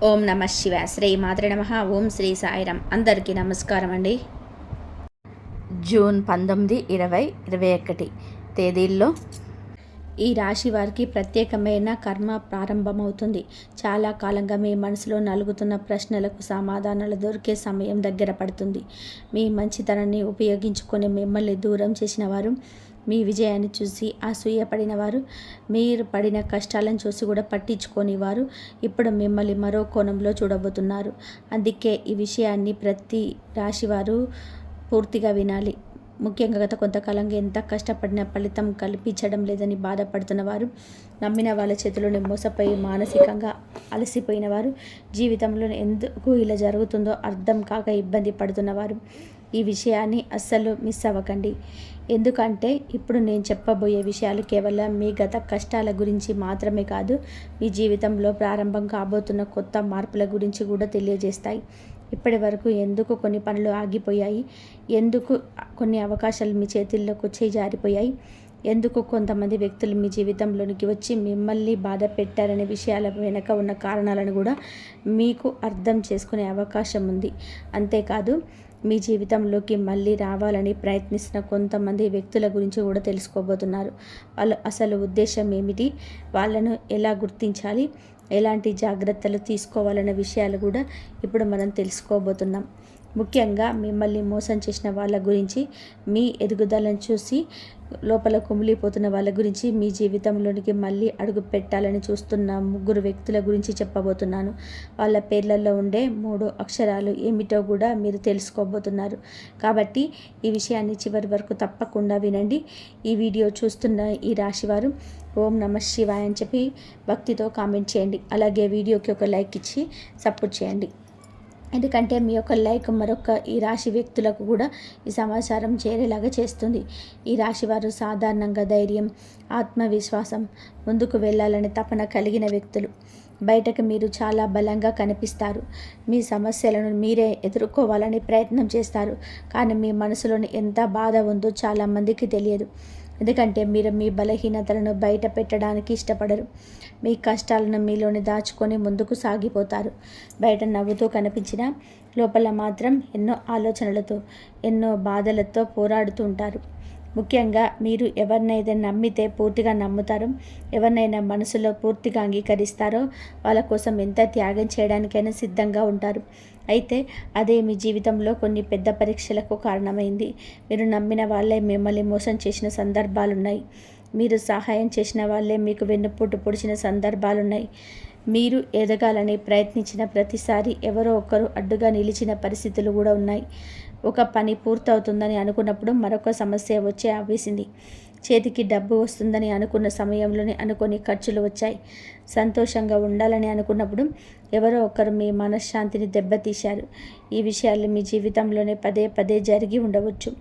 ఓం నమ శివ శ్రీ మాత్రే నమ. ఓం శ్రీ సాయిరామ్. అందరికీ నమస్కారం అండి. జూన్ 19, 20, 21 తేదీల్లో ఈ రాశి వారికి ప్రత్యేకమైన కర్మ ప్రారంభమవుతుంది. చాలా కాలంగా మీ మనసులో నలుగుతున్న ప్రశ్నలకు సమాధానాలు దొరికే సమయం దగ్గర పడుతుంది. మీ మంచితనాన్ని ఉపయోగించుకొని మిమ్మల్ని దూరం చేసిన వారు, మీ విజయాన్ని చూసి అసూయపడిన వారు, మీరు పడిన కష్టాలను చూసి కూడా పట్టించుకొని వారు ఇప్పుడు మిమ్మల్ని మరో కోణంలో చూడబోతున్నారు. అందుకే ఈ విషయాన్ని ప్రతి రాశివారు పూర్తిగా వినాలి. ముఖ్యంగా గత కొంతకాలంగా ఎంత కష్టపడిన ఫలితం కల్పించడం లేదని బాధపడుతున్న వారు, నమ్మిన వాళ్ళ చేతిలోనే మోసపోయి మానసికంగా అలసిపోయిన వారు, జీవితంలో ఎందుకు ఇలా జరుగుతుందో అర్థం కాక ఇబ్బంది పడుతున్నవారు ఈ విషయాన్ని అస్సలు మిస్ అవ్వకండి. ఎందుకంటే ఇప్పుడు నేను చెప్పబోయే విషయాలు కేవలం మీ గత కష్టాల గురించి మాత్రమే కాదు, మీ జీవితంలో ప్రారంభం కాబోతున్న కొత్త మార్పుల గురించి కూడా తెలియజేస్తాయి. ఇప్పటి వరకు ఎందుకు కొన్ని పనులు ఆగిపోయాయి, ఎందుకు కొన్ని అవకాశాలు మీ చేతుల్లోకి వచ్చి జారిపోయాయి, ఎందుకు కొంతమంది వ్యక్తులు మీ జీవితంలోనికి వచ్చి మిమ్మల్ని బాధ పెట్టారనే విషయాల వెనక ఉన్న కారణాలను కూడా మీకు అర్థం చేసుకునే అవకాశం ఉంది. అంతేకాదు మీ జీవితంలోకి మళ్ళీ రావాలని ప్రయత్నిస్తున్న కొంతమంది వ్యక్తుల గురించి కూడా తెలుసుకోబోతున్నారు. వాళ్ళ అసలు ఉద్దేశం ఏమిటి, వాళ్ళను ఎలా గుర్తించాలి, ఎలాంటి జాగ్రత్తలు తీసుకోవాలనే విషయాలు కూడా ఇప్పుడు మనం తెలుసుకోబోతున్నాం. ముఖ్యంగా మిమ్మల్ని మోసం చేసిన వాళ్ళ గురించి, మీ ఎదుగుదలను చూసి లోపల కుమిలిపోతున్న వాళ్ళ గురించి, మీ జీవితంలోనికి మళ్ళీ అడుగు పెట్టాలని చూస్తున్న 3 వ్యక్తుల గురించి చెప్పబోతున్నాను. వాళ్ళ పేర్లలో ఉండే 3 అక్షరాలు ఏమిటో కూడా మీరు తెలుసుకోబోతున్నారు. కాబట్టి ఈ విషయాన్ని చివరి వరకు తప్పకుండా వినండి. ఈ వీడియో చూస్తున్న ఈ రాశివారు ఓం నమ శివాయ అని చెప్పి భక్తితో కామెంట్ చేయండి. అలాగే వీడియోకి ఒక లైక్ ఇచ్చి సపోర్ట్ చేయండి. ఎందుకంటే మీ యొక్క లైక్ మరొక ఈ రాశి వ్యక్తులకు కూడా ఈ సమాచారం చేరేలాగా చేస్తుంది. ఈ రాశి వారు సాధారణంగా ధైర్యం, ఆత్మవిశ్వాసం, ముందుకు వెళ్ళాలని తపన కలిగిన వ్యక్తులు. బయటకు మీరు చాలా బలంగా కనిపిస్తారు. మీ సమస్యలను మీరే ఎదుర్కోవాలని ప్రయత్నం చేస్తారు. కానీ మీ మనసులోని ఎంత బాధ ఉందో చాలామందికి తెలియదు. ఎందుకంటే మీరు మీ బలహీనతలను బయట పెట్టడానికి ఇష్టపడరు. మీ కష్టాలను మీలోని దాచుకొని ముందుకు సాగిపోతారు. బయట నవ్వుతూ కనిపించినా లోపల మాత్రం ఎన్నో ఆలోచనలతో, ఎన్నో బాధలతో పోరాడుతూ ఉంటారు. ముఖ్యంగా మీరు ఎవరినైతే నమ్మితే పూర్తిగా నమ్ముతారో, ఎవరినైనా మనసులో పూర్తిగా అంగీకరిస్తారో వాళ్ళ కోసం ఎంత త్యాగం చేయడానికైనా సిద్ధంగా ఉంటారు. అయితే అదే మీ జీవితంలో కొన్ని పెద్ద పరీక్షలకు కారణమైంది. మీరు నమ్మిన వాళ్ళే మిమ్మల్ని మోసం చేసిన సందర్భాలున్నాయి. మీరు సహాయం చేసిన వాళ్ళే మీకు వెన్నుపోటు పొడిచిన సందర్భాలున్నాయి. మీరు ఎదగాలని ప్రయత్నించిన ప్రతిసారి ఎవరో ఒకరు అడ్డుగా నిలిచిన పరిస్థితులు కూడా ఉన్నాయి. ఒక పని పూర్తవుతుందని అనుకున్నప్పుడు మరొక సమస్య వచ్చి ఆవేసింది. చేతికి డబ్బు వస్తుందని అనుకున్న సమయంలోనే అనుకోని ఖర్చులు వచ్చాయి. సంతోషంగా ఉండాలని అనుకున్నప్పుడు ఎవరో ఒకరు మీ మనశ్శాంతిని దెబ్బతీశారు. ఈ విషయాలు మీ జీవితంలోనే పదే పదే జరిగి ఉండవచ్చు.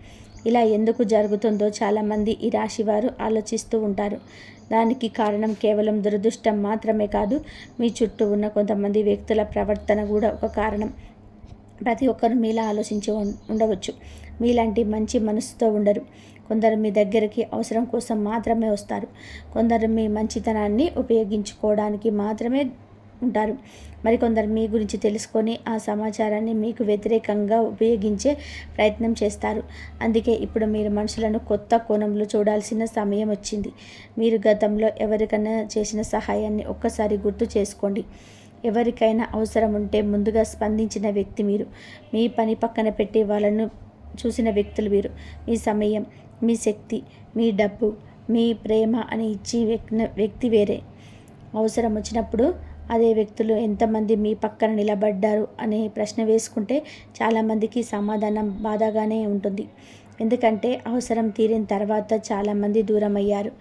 ఇలా ఎందుకు జరుగుతుందో చాలామంది ఈ రాశివారు ఆలోచిస్తూ ఉంటారు. దానికి కారణం కేవలం దురదృష్టం మాత్రమే కాదు, మీ చుట్టూ ఉన్న కొంతమంది వ్యక్తుల ప్రవర్తన కూడా ఒక కారణం. ప్రతి ఒక్కరు మీలా ఆలోచించి ఉండవచ్చు. మీలాంటి మంచి మనసుతో ఉండరు. కొందరు మీ దగ్గరికి అవసరం కోసం మాత్రమే వస్తారు. కొందరు మీ మంచితనాన్ని ఉపయోగించుకోవడానికి మాత్రమే ఉంటారు. మరికొందరు మీ గురించి తెలుసుకొని ఆ సమాచారాన్ని మీకు వ్యతిరేకంగా ఉపయోగించే ప్రయత్నం చేస్తారు. అందుకే ఇప్పుడు మీరు మనుషులను కొత్త కోణంలో చూడాల్సిన సమయం వచ్చింది. మీరు గతంలో ఎవరికైనా చేసిన సహాయాన్ని ఒక్కసారి గుర్తు చేసుకోండి. ఎవరికైనా అవసరం ఉంటే ముందుగా స్పందించిన వ్యక్తి మీరు. మీ పని పక్కన పెట్టి వాళ్ళను చూసిన వ్యక్తులు వీరు. మీ సమయం, మీ శక్తి, మీ డబ్బు, మీ ప్రేమ అని ఇచ్చి వ్యక్తి వేరే. అవసరం వచ్చినప్పుడు అదే వ్యక్తులు ఎంతమంది మీ పక్కన నిలబడ్డారు అనే ప్రశ్న వేసుకుంటే చాలామందికి సమాధానం బాధగానే ఉంటుంది. ఎందుకంటే అవసరం తీరిన తర్వాత చాలామంది దూరం అయ్యారు.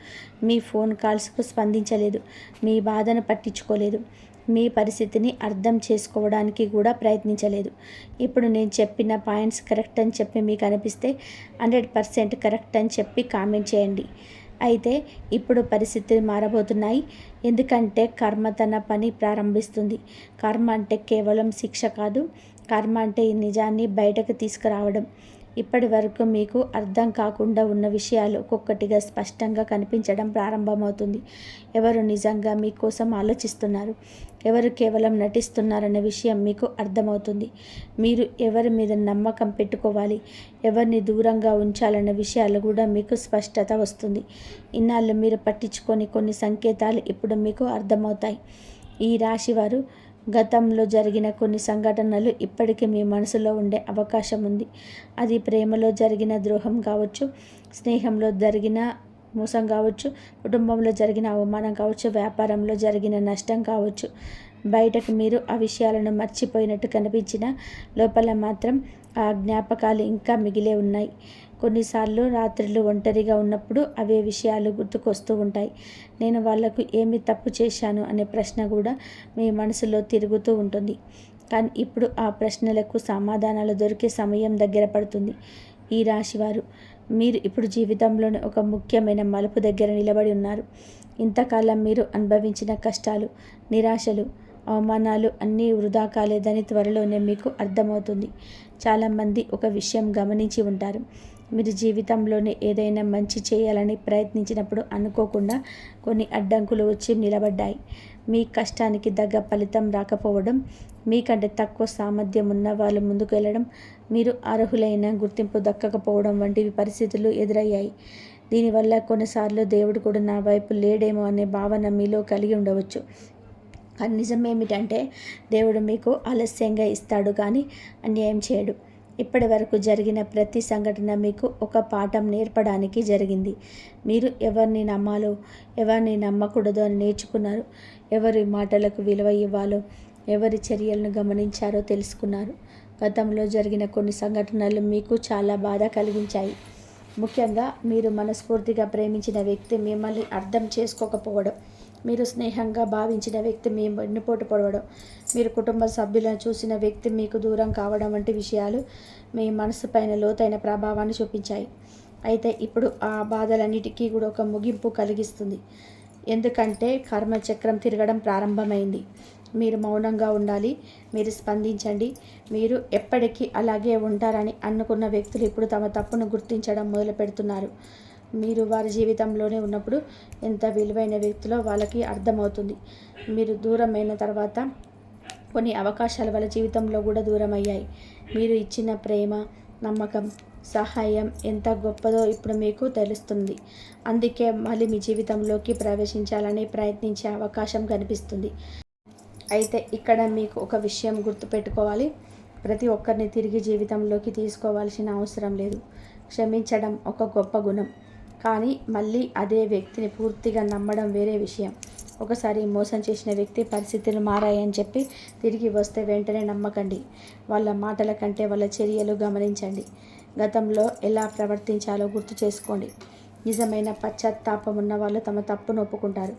మీ ఫోన్ కాల్స్కు స్పందించలేదు, మీ బాధను పట్టించుకోలేదు, మీ పరిస్థితిని అర్థం చేసుకోవడానికి కూడా ప్రయత్నించలేదు. ఇప్పుడు నేను చెప్పిన పాయింట్స్ కరెక్ట్ అని చెప్పి మీకు అనిపిస్తే 100% కరెక్ట్ అని చెప్పి కామెంట్ చేయండి. అయితే ఇప్పుడు పరిస్థితులు మారబోతున్నాయి. ఎందుకంటే కర్మ తన పని ప్రారంభిస్తుంది. కర్మ అంటే కేవలం శిక్ష కాదు. కర్మ అంటే ఈ నిజాన్ని బయటకు తీసుకురావడం. ఇప్పటి వరకు మీకు అర్థం కాకుండా ఉన్న విషయాలు ఒక్కొక్కటిగా స్పష్టంగా కనిపించడం ప్రారంభమవుతుంది. ఎవరు నిజంగా మీకోసం ఆలోచిస్తున్నారు, ఎవరు కేవలం నటిస్తున్నారనే విషయం మీకు అర్థమవుతుంది. మీరు ఎవరి మీద నమ్మకం పెట్టుకోవాలి, ఎవరిని దూరంగా ఉంచాలన్న విషయాలు కూడా మీకు స్పష్టత వస్తుంది. ఇన్నాళ్ళు మీరు పట్టించుకొని కొన్ని సంకేతాలు ఇప్పుడు మీకు అర్థమవుతాయి. ఈ రాశివారు గతంలో జరిగిన కొన్ని సంఘటనలు ఇప్పటికీ మీ మనసులో ఉండే అవకాశం ఉంది. అది ప్రేమలో జరిగిన ద్రోహం కావచ్చు, స్నేహంలో జరిగిన మోసం కావచ్చు, కుటుంబంలో జరిగిన అవమానం కావచ్చు, వ్యాపారంలో జరిగిన నష్టం కావచ్చు. బయటకు మీరు ఆ విషయాలను మర్చిపోయినట్టు కనిపించినా లోపల మాత్రం ఆ జ్ఞాపకాలు ఇంకా మిగిలే ఉన్నాయి. కొన్నిసార్లు రాత్రులు ఒంటరిగా ఉన్నప్పుడు అవే విషయాలు గుర్తుకొస్తూ ఉంటాయి. నేను వాళ్లకు ఏమి తప్పు చేశాను అనే ప్రశ్న కూడా మీ మనసులో తిరుగుతూ ఉంటుంది. కానీ ఇప్పుడు ఆ ప్రశ్నలకు సమాధానాలు దొరికే సమయం దగ్గర పడుతుంది. ఈ రాశివారు మీరు ఇప్పుడు జీవితంలోని ఒక ముఖ్యమైన మలుపు దగ్గర నిలబడి ఉన్నారు. ఇంతకాలం మీరు అనుభవించిన కష్టాలు, నిరాశలు, అవమానాలు అన్నీ వృధా కాలేదని త్వరలోనే మీకు అర్థమవుతుంది. చాలామంది ఒక విషయం గమనించి ఉంటారు. మీరు జీవితంలోనే ఏదైనా మంచి చేయాలని ప్రయత్నించినప్పుడు అనుకోకుండా కొన్ని అడ్డంకులు వచ్చి నిలబడ్డాయి. మీ కష్టానికి తగ్గ ఫలితం రాకపోవడం, మీకంటే తక్కువ సామర్థ్యం ఉన్న వాళ్ళు ముందుకు వెళ్ళడం, మీరు అర్హులైన గుర్తింపు దక్కకపోవడం వంటివి పరిస్థితులు ఎదురయ్యాయి. దీనివల్ల కొన్నిసార్లు దేవుడు కూడా నా వైపు లేడేమో అనే భావన మీలో కలిగి ఉండవచ్చు. కానీ నిజమేమిటంటే దేవుడు మీకు ఆలస్యంగా ఇస్తాడు కానీ అన్యాయం చేయడు. ఇప్పటి వరకు జరిగిన ప్రతి సంఘటన మీకు ఒక పాఠం నేర్పడానికి జరిగింది. మీరు ఎవరిని నమ్మాలో, ఎవరిని నమ్మకూడదో అని నేర్చుకున్నారు. ఎవరి మాటలకు విలువ ఇవ్వాలో, ఎవరి చర్యలను గమనించారో తెలుసుకున్నారు. గతంలో జరిగిన కొన్ని సంఘటనలు మీకు చాలా బాధ కలిగించాయి. ముఖ్యంగా మీరు మనస్ఫూర్తిగా ప్రేమించిన వ్యక్తి మిమ్మల్ని అర్థం చేసుకోకపోవడం, మీరు స్నేహంగా భావించిన వ్యక్తి మీ వెన్నుపోటు పొడవడం, మీరు కుటుంబ సభ్యులను చూసిన వ్యక్తి మీకు దూరం కావడం వంటి విషయాలు మీ మనసు పైన లోతైన ప్రభావాన్ని చూపించాయి. అయితే ఇప్పుడు ఆ బాధలన్నిటికీ కూడా ఒక ముగింపు కలిగిస్తుంది. ఎందుకంటే కర్మచక్రం తిరగడం ప్రారంభమైంది. మీరు మౌనంగా ఉండాలి, మీరు స్పందించండి. మీరు ఎప్పటికీ అలాగే ఉంటారని అనుకున్న వ్యక్తులు ఇప్పుడు తమ తప్పును గుర్తించడం మొదలు పెడుతున్నారు. మీరు వారి జీవితంలోనే ఉన్నప్పుడు ఎంత విలువైన వ్యక్తులో వాళ్ళకి అర్థమవుతుంది. మీరు దూరమైన తర్వాత కొన్ని అవకాశాలు వాళ్ళ జీవితంలో కూడా దూరం అయ్యాయి. మీరు ఇచ్చిన ప్రేమ, నమ్మకం, సహాయం ఎంత గొప్పదో ఇప్పుడు మీకు తెలుస్తుంది. అందుకే మళ్ళీ మీ జీవితంలోకి ప్రవేశించాలని ప్రయత్నించే అవకాశం కనిపిస్తుంది. అయితే ఇక్కడ మీకు ఒక విషయం గుర్తుపెట్టుకోవాలి. ప్రతి ఒక్కరిని తిరిగి జీవితంలోకి తీసుకోవాల్సిన అవసరం లేదు. క్షమించడం ఒక గొప్ప గుణం. కానీ మళ్ళీ అదే వ్యక్తిని పూర్తిగా నమ్మడం వేరే విషయం. ఒకసారి మోసం చేసిన వ్యక్తి పరిస్థితులు మారాయని చెప్పి తిరిగి వస్తే వెంటనే నమ్మకండి. వాళ్ళ మాటల కంటే వాళ్ళ చర్యలు గమనించండి. గతంలో ఎలా ప్రవర్తించాలో గుర్తు చేసుకోండి. నిజమైన పశ్చాత్తాపం ఉన్న వాళ్ళు తమ తప్పును ఒప్పుకుంటారు.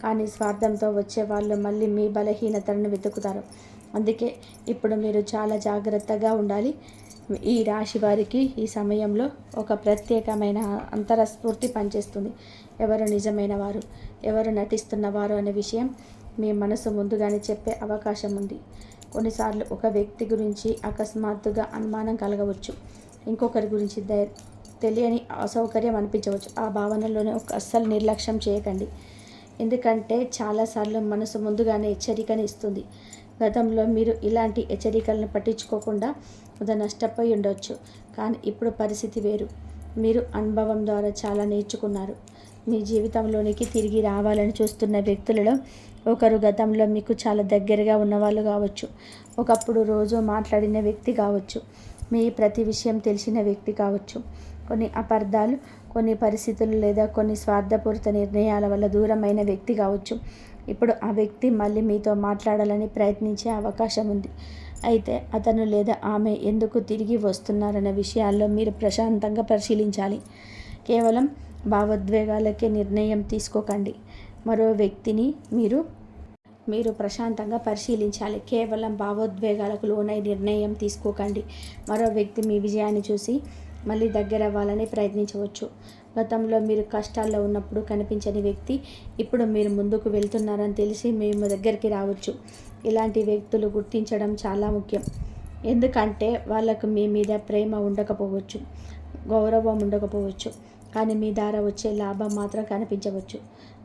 కానీ స్వార్థంతో వచ్చే వాళ్ళు మళ్ళీ మీ బలహీనతలను వెతుకుతారు. అందుకే ఇప్పుడు మీరు చాలా జాగ్రత్తగా ఉండాలి. ఈ రాశి వారికి ఈ సమయంలో ఒక ప్రత్యేకమైన అంతరస్ఫూర్తి పనిచేస్తుంది. ఎవరు నిజమైన వారు, ఎవరు నటిస్తున్నవారు అనే విషయం మీ మనసు ముందుగానే చెప్పే అవకాశం ఉంది. కొన్నిసార్లు ఒక వ్యక్తి గురించి అకస్మాత్తుగా అనుమానం కలగవచ్చు. ఇంకొకరి గురించి తెలియని అసౌకర్యం అనిపించవచ్చు. ఆ భావనలోనే అస్సలు నిర్లక్ష్యం చేయకండి. ఎందుకంటే చాలాసార్లు మనసు ముందుగానే హెచ్చరికని ఇస్తుంది. గతంలో మీరు ఇలాంటి హెచ్చరికలను పట్టించుకోకుండా నష్టపోయి ఉండవచ్చు. కానీ ఇప్పుడు పరిస్థితి వేరు. మీరు అనుభవం ద్వారా చాలా నేర్చుకున్నారు. మీ జీవితంలోనికి తిరిగి రావాలని చూస్తున్న వ్యక్తులలో ఒకరు గతంలో మీకు చాలా దగ్గరగా ఉన్నవాళ్ళు కావచ్చు. ఒకప్పుడు రోజు మాట్లాడిన వ్యక్తి కావచ్చు. మీ ప్రతి విషయం తెలిసిన వ్యక్తి కావచ్చు. కొన్ని అపార్థాలు, కొన్ని పరిస్థితులు లేదా కొన్ని స్వార్థపూరిత నిర్ణయాల వల్ల దూరమైన వ్యక్తి కావచ్చు. ఇప్పుడు ఆ వ్యక్తి మళ్ళీ మీతో మాట్లాడాలని ప్రయత్నించే అవకాశం ఉంది. అయితే అతను లేదా ఆమె ఎందుకు తిరిగి వస్తున్నారన్న విషయాల్లో మీరు ప్రశాంతంగా పరిశీలించాలి. కేవలం భావోద్వేగాలకే నిర్ణయం తీసుకోకండి. మరో వ్యక్తిని మీరు ప్రశాంతంగా పరిశీలించాలి. కేవలం భావోద్వేగాలకు లోనై నిర్ణయం తీసుకోకండి. మరో వ్యక్తి మీ విజయాన్ని చూసి మళ్ళీ దగ్గర అవ్వాలని ప్రయత్నించవచ్చు. గతంలో మీరు కష్టాల్లో ఉన్నప్పుడు కనిపించని వ్యక్తి ఇప్పుడు మీరు ముందుకు వెళ్తున్నారని తెలిసి మేము దగ్గరికి రావచ్చు. ఇలాంటి వ్యక్తులు గుర్తించడం చాలా ముఖ్యం. ఎందుకంటే వాళ్ళకు మీ మీద ప్రేమ ఉండకపోవచ్చు, గౌరవం ఉండకపోవచ్చు, కానీ మీ ద్వారా వచ్చే లాభం మాత్రం కనిపించవచ్చు.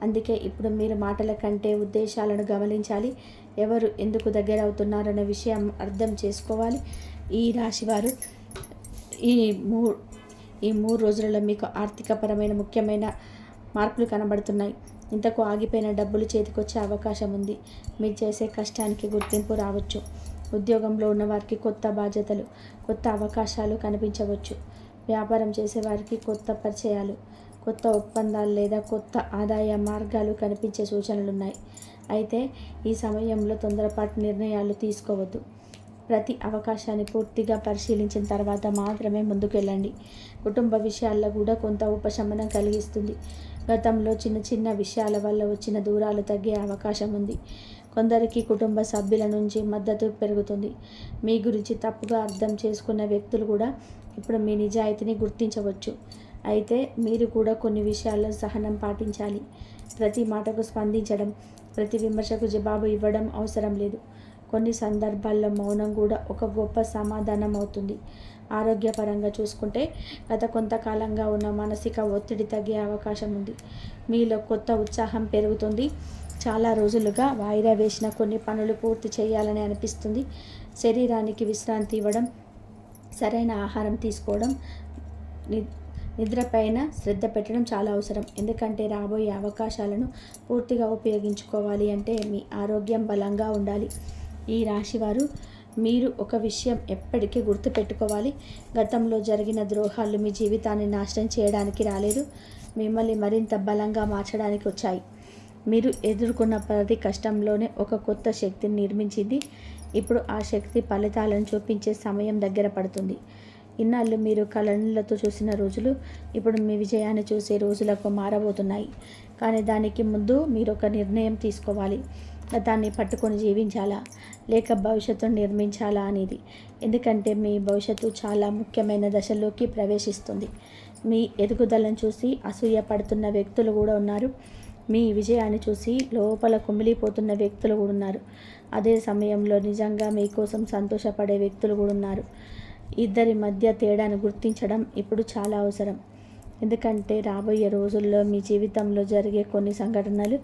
అందుకే ఇప్పుడు మీరు మాటల కంటే ఉద్దేశాలను గమనించాలి. ఎవరు ఎందుకు దగ్గర అవుతున్నారనే విషయం అర్థం చేసుకోవాలి. ఈ రాశివారు ఈ మూ ఈ 3 రోజులలో మీకు ఆర్థికపరమైన ముఖ్యమైన మార్పులు కనబడుతున్నాయి. ఇంతకు ఆగిపోయిన డబ్బులు చేతికొచ్చే అవకాశం ఉంది. మీరు చేసే కష్టానికి గుర్తింపు రావచ్చు. ఉద్యోగంలో ఉన్నవారికి కొత్త బాధ్యతలు, కొత్త అవకాశాలు కనిపించవచ్చు. వ్యాపారం చేసేవారికి కొత్త పరిచయాలు, కొత్త ఒప్పందాలు లేదా కొత్త ఆదాయ మార్గాలు కనిపించే సూచనలున్నాయి. అయితే ఈ సమయంలో తొందరపాటు నిర్ణయాలు తీసుకోవద్దు. ప్రతి అవకాశాన్ని పూర్తిగా పరిశీలించిన తర్వాత మాత్రమే ముందుకెళ్ళండి. కుటుంబ విషయాల్లో కూడా కొంత ఉపశమనం కలిగిస్తుంది. గతంలో చిన్న చిన్న విషయాల వల్ల వచ్చిన దూరాలు తగ్గే అవకాశం ఉంది. కొందరికి కుటుంబ సభ్యుల నుంచి మద్దతు పెరుగుతుంది. మీ గురించి తప్పుగా అర్థం చేసుకున్న వ్యక్తులు కూడా ఇప్పుడు మీ నిజాయితీని గుర్తించవచ్చు. అయితే మీరు కూడా కొన్ని విషయాల్లో సహనం పాటించాలి. ప్రతి మాటకు స్పందించడం, ప్రతి విమర్శకు జవాబు ఇవ్వడం అవసరం లేదు. కొన్ని సందర్భాల్లో మౌనం కూడా ఒక గొప్ప సమాధానం అవుతుంది. ఆరోగ్యపరంగా చూసుకుంటే గత కొంతకాలంగా ఉన్న మానసిక ఒత్తిడి తగ్గే అవకాశం ఉంది. మీలో కొత్త ఉత్సాహం పెరుగుతుంది. చాలా రోజులుగా వాయిదా వేసిన కొన్ని పనులు పూర్తి చేయాలని అనిపిస్తుంది. శరీరానికి విశ్రాంతి ఇవ్వడం, సరైన ఆహారం తీసుకోవడం, నిద్రపైన శ్రద్ధ పెట్టడం చాలా అవసరం. ఎందుకంటే రాబోయే అవకాశాలను పూర్తిగా ఉపయోగించుకోవాలి అంటే మీ ఆరోగ్యం బలంగా ఉండాలి. ఈ రాశివారు మీరు ఒక విషయం ఎప్పటికీ గుర్తుపెట్టుకోవాలి. గతంలో జరిగిన ద్రోహాలు మీ జీవితాన్ని నాశనం చేయడానికి రాలేదు, మిమ్మల్ని మరింత బలంగా మార్చడానికి వచ్చాయి. మీరు ఎదుర్కొన్న ప్రతి కష్టంలోనే ఒక కొత్త శక్తిని నిర్మించింది. ఇప్పుడు ఆ శక్తి ఫలితాలను చూపించే సమయం దగ్గర పడుతుంది. ఇన్నాళ్ళు మీరు కళ్ళతో చూసిన రోజులు ఇప్పుడు మీ విజయాన్ని చూసే రోజులకు మారబోతున్నాయి. కానీ దానికి ముందు మీరు ఒక నిర్ణయం తీసుకోవాలి. గతాన్ని పట్టుకొని జీవించాలా లేక భవిష్యత్తును నిర్మించాలా అనేది. ఎందుకంటే మీ భవిష్యత్తు చాలా ముఖ్యమైన దశలోకి ప్రవేశిస్తుంది. మీ ఎదుగుదలను చూసి అసూయ పడుతున్న వ్యక్తులు కూడా ఉన్నారు. మీ విజయాన్ని చూసి లోపల కుమిలిపోతున్న వ్యక్తులు కూడా ఉన్నారు. అదే సమయంలో నిజంగా మీకోసం సంతోషపడే వ్యక్తులు కూడా ఉన్నారు. ఇద్దరి మధ్య తేడాను గుర్తించడం ఇప్పుడు చాలా అవసరం. ఎందుకంటే రాబోయే రోజుల్లో మీ జీవితంలో జరిగే కొన్ని సంఘటనలు